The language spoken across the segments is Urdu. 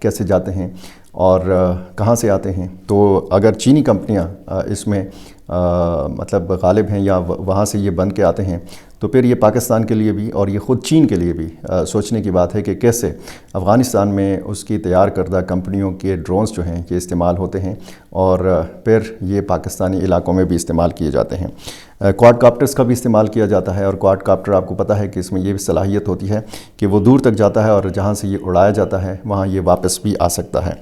کیسے جاتے ہیں اور کہاں سے آتے ہیں. تو اگر چینی کمپنیاں اس میں مطلب غالب ہیں یا وہاں سے یہ بن کے آتے ہیں تو پھر یہ پاکستان کے لیے بھی اور یہ خود چین کے لیے بھی سوچنے کی بات ہے کہ کیسے افغانستان میں اس کی تیار کردہ کمپنیوں کے ڈرونز جو ہیں یہ استعمال ہوتے ہیں اور پھر یہ پاکستانی علاقوں میں بھی استعمال کیے جاتے ہیں. کوڈ کاپٹرز کا بھی استعمال کیا جاتا ہے اور کوڈ کاپٹر آپ کو پتہ ہے کہ اس میں یہ بھی صلاحیت ہوتی ہے کہ وہ دور تک جاتا ہے اور جہاں سے یہ اڑایا جاتا ہے وہاں یہ واپس بھی آ سکتا ہے.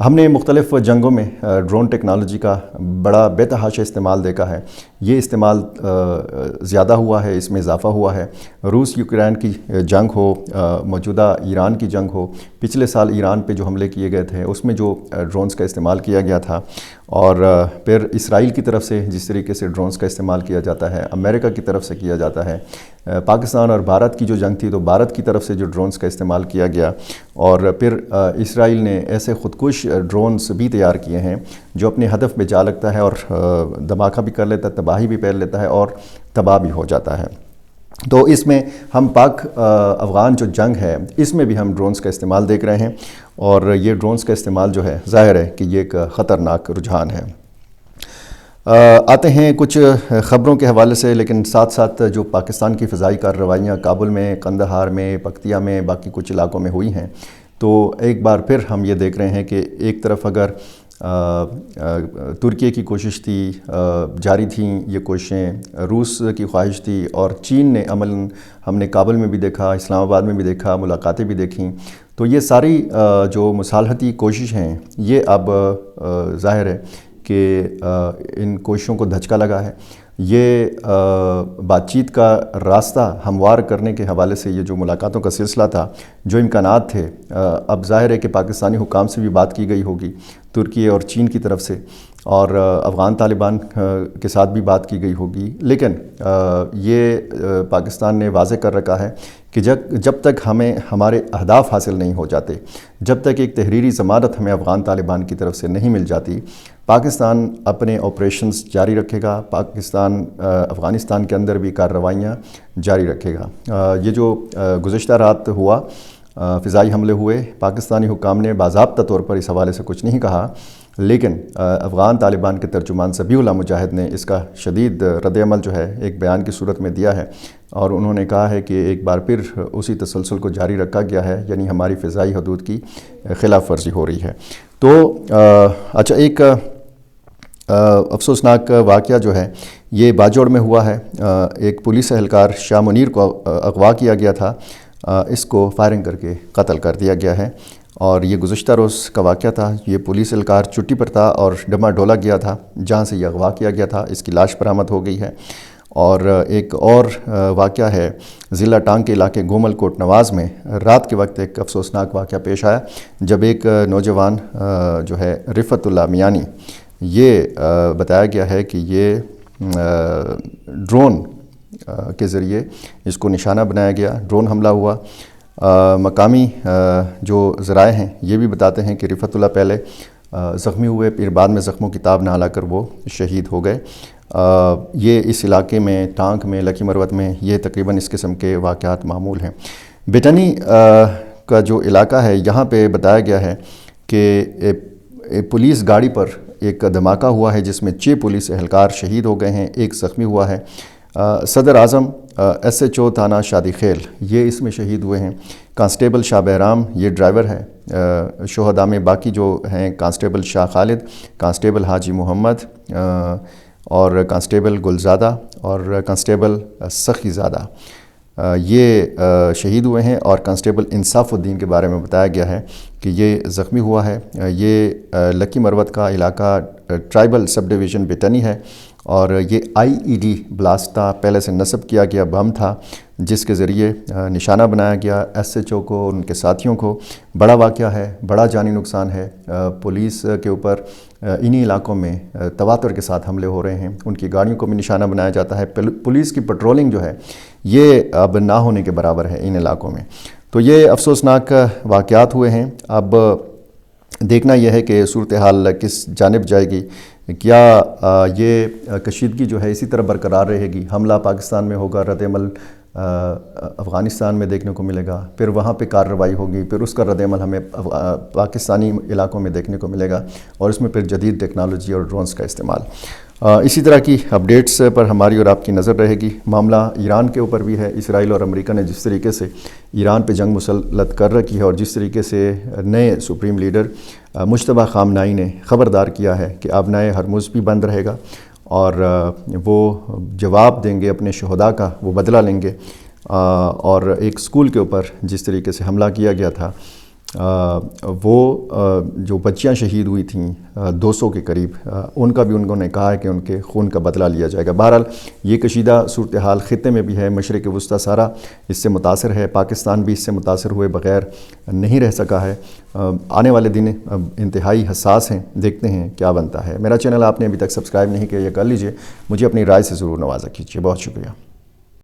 ہم نے مختلف جنگوں میں ڈرون ٹیکنالوجی کا بڑا بے تحاشا استعمال دیکھا ہے. یہ استعمال زیادہ ہوا ہے, اس میں اضافہ ہوا ہے. روس یوکرین کی جنگ ہو, موجودہ ایران کی جنگ ہو, پچھلے سال ایران پہ جو حملے کیے گئے تھے اس میں جو ڈرونز کا استعمال کیا گیا تھا, اور پھر اسرائیل کی طرف سے جس طریقے سے ڈرونز کا استعمال کیا جاتا ہے, امریکہ کی طرف سے کیا جاتا ہے, پاکستان اور بھارت کی جو جنگ تھی تو بھارت کی طرف سے جو ڈرونز کا استعمال کیا گیا, اور پھر اسرائیل نے ایسے خودکش ڈرونز بھی تیار کیے ہیں جو اپنے ہدف میں جا لگتا ہے اور دھماکہ بھی کر لیتا ہے, تباہی بھی پھیل لیتا ہے اور تباہ بھی ہو جاتا ہے. تو اس میں ہم پاک افغان جو جنگ ہے اس میں بھی ہم ڈرونز کا استعمال دیکھ رہے ہیں, اور یہ ڈرونز کا استعمال جو ہے ظاہر ہے کہ یہ ایک خطرناک رجحان ہے. آتے ہیں کچھ خبروں کے حوالے سے, لیکن ساتھ ساتھ جو پاکستان کی فضائی کارروائیاں کابل میں, قندھار میں, پکتیا میں, باقی کچھ علاقوں میں ہوئی ہیں, تو ایک بار پھر ہم یہ دیکھ رہے ہیں کہ ایک طرف اگر ترکی کی کوشش تھی, جاری تھیں یہ کوششیں, روس کی خواہش تھی, اور چین نے عملاً ہم نے کابل میں بھی دیکھا, اسلام آباد میں بھی دیکھا, ملاقاتیں بھی دیکھیں, تو یہ ساری جو مصالحتی کوشش ہیں یہ اب ظاہر ہے کہ ان کوششوں کو دھچکا لگا ہے. یہ بات چیت کا راستہ ہموار کرنے کے حوالے سے یہ جو ملاقاتوں کا سلسلہ تھا, جو امکانات تھے, اب ظاہر ہے کہ پاکستانی حکام سے بھی بات کی گئی ہوگی ترکی اور چین کی طرف سے, اور افغان طالبان کے ساتھ بھی بات کی گئی ہوگی, لیکن یہ پاکستان نے واضح کر رکھا ہے کہ جب تک ہمیں ہمارے اہداف حاصل نہیں ہو جاتے, جب تک ایک تحریری ضمانت ہمیں افغان طالبان کی طرف سے نہیں مل جاتی, پاکستان اپنے آپریشنز جاری رکھے گا, پاکستان افغانستان کے اندر بھی کارروائیاں جاری رکھے گا. یہ جو گزشتہ رات ہوا, فضائی حملے ہوئے, پاکستانی حکام نے باضابطہ طور پر اس حوالے سے کچھ نہیں کہا, لیکن افغان طالبان کے ترجمان ذبیح اللہ مجاہد نے اس کا شدید رد عمل جو ہے ایک بیان کی صورت میں دیا ہے, اور انہوں نے کہا ہے کہ ایک بار پھر اسی تسلسل کو جاری رکھا گیا ہے, یعنی ہماری فضائی حدود کی خلاف ورزی ہو رہی ہے. تو اچھا, ایک افسوسناک واقعہ جو ہے یہ باجوڑ میں ہوا ہے. ایک پولیس اہلکار شاہ منیر کو اغوا کیا گیا تھا, اس کو فائرنگ کر کے قتل کر دیا گیا ہے, اور یہ گزشتہ روز کا واقعہ تھا. یہ پولیس اہلکار چھٹی پر تھا اور ڈما ڈولا گیا تھا جہاں سے یہ اغوا کیا گیا تھا, اس کی لاش برآمد ہو گئی ہے. اور ایک اور واقعہ ہے ضلع ٹانگ کے علاقے گومل کوٹ نواز میں, رات کے وقت ایک افسوسناک واقعہ پیش آیا جب ایک نوجوان جو ہے رفعت اللہ میانی, یہ بتایا گیا ہے کہ یہ ڈرون کے ذریعے اس کو نشانہ بنایا گیا, ڈرون حملہ ہوا. مقامی جو ذرائع ہیں یہ بھی بتاتے ہیں کہ رفعت اللہ پہلے زخمی ہوئے, پھر بعد میں زخموں کی تاب نہ لا کر وہ شہید ہو گئے. یہ اس علاقے میں, ٹانک میں, لکی مروت میں یہ تقریباً اس قسم کے واقعات معمول ہیں. بٹنی کا جو علاقہ ہے یہاں پہ بتایا گیا ہے کہ پولیس گاڑی پر ایک دھماکہ ہوا ہے جس میں 6 پولیس اہلکار شہید ہو گئے ہیں, ایک زخمی ہوا ہے. صدر اعظم SHO تھانہ شادی خیل یہ اس میں شہید ہوئے ہیں. کانسٹیبل شاہ بہرام یہ ڈرائیور ہے. شہداء میں باقی جو ہیں کانسٹیبل شاہ خالد, کانسٹیبل حاجی محمد, اور کانسٹیبل گلزادہ اور کانسٹیبل سخی زادہ یہ شہید ہوئے ہیں. اور کانسٹیبل انصاف الدین کے بارے میں بتایا گیا ہے کہ یہ زخمی ہوا ہے. یہ لکی مروت کا علاقہ ٹرائبل سب ڈویژن بٹنی ہے, اور یہ IED بلاسٹ تھا, پہلے سے نصب کیا گیا بم تھا جس کے ذریعے نشانہ بنایا گیا SHO کو, ان کے ساتھیوں کو. بڑا واقعہ ہے, بڑا جانی نقصان ہے. پولیس کے اوپر انہی علاقوں میں تواتر کے ساتھ حملے ہو رہے ہیں, ان کی گاڑیوں کو بھی نشانہ بنایا جاتا ہے. پولیس کی پٹرولنگ جو ہے یہ اب نہ ہونے کے برابر ہے ان علاقوں میں. تو یہ افسوسناک واقعات ہوئے ہیں. اب دیکھنا یہ ہے کہ صورتحال کس جانب جائے گی. کیا یہ کشیدگی جو ہے اسی طرح برقرار رہے گی, حملہ پاکستان میں ہوگا, رد عمل افغانستان میں دیکھنے کو ملے گا، پھر وہاں پہ کارروائی ہوگی، پھر اس کا رد عمل ہمیں پاکستانی علاقوں میں دیکھنے کو ملے گا، اور اس میں پھر جدید ٹیکنالوجی اور ڈرونز کا استعمال۔ اسی طرح کی اپڈیٹس پر ہماری اور آپ کی نظر رہے گی۔ معاملہ ایران کے اوپر بھی ہے۔ اسرائیل اور امریکہ نے جس طریقے سے ایران پہ جنگ مسلط کر رکھی ہے، اور جس طریقے سے نئے سپریم لیڈر مجتبیٰ خامنائی نے خبردار کیا ہے کہ آبنائے ہرمز بھی بند رہے گا، اور وہ جواب دیں گے اپنے شہداء کا، وہ بدلہ لیں گے۔ اور ایک سکول کے اوپر جس طریقے سے حملہ کیا گیا تھا، وہ جو بچیاں شہید ہوئی تھیں 200 کے قریب، ان کا بھی انہوں نے کہا ہے کہ ان کے خون کا بدلہ لیا جائے گا۔ بہرحال یہ کشیدہ صورتحال خطے میں بھی ہے، مشرق وسطیٰ سارا اس سے متاثر ہے، پاکستان بھی اس سے متاثر ہوئے بغیر نہیں رہ سکا ہے۔ آنے والے دن انتہائی حساس ہیں، دیکھتے ہیں کیا بنتا ہے۔ میرا چینل آپ نے ابھی تک سبسکرائب نہیں کیا، یہ کر لیجئے، مجھے اپنی رائے سے ضرور نوازا کیجیے۔ بہت شکریہ۔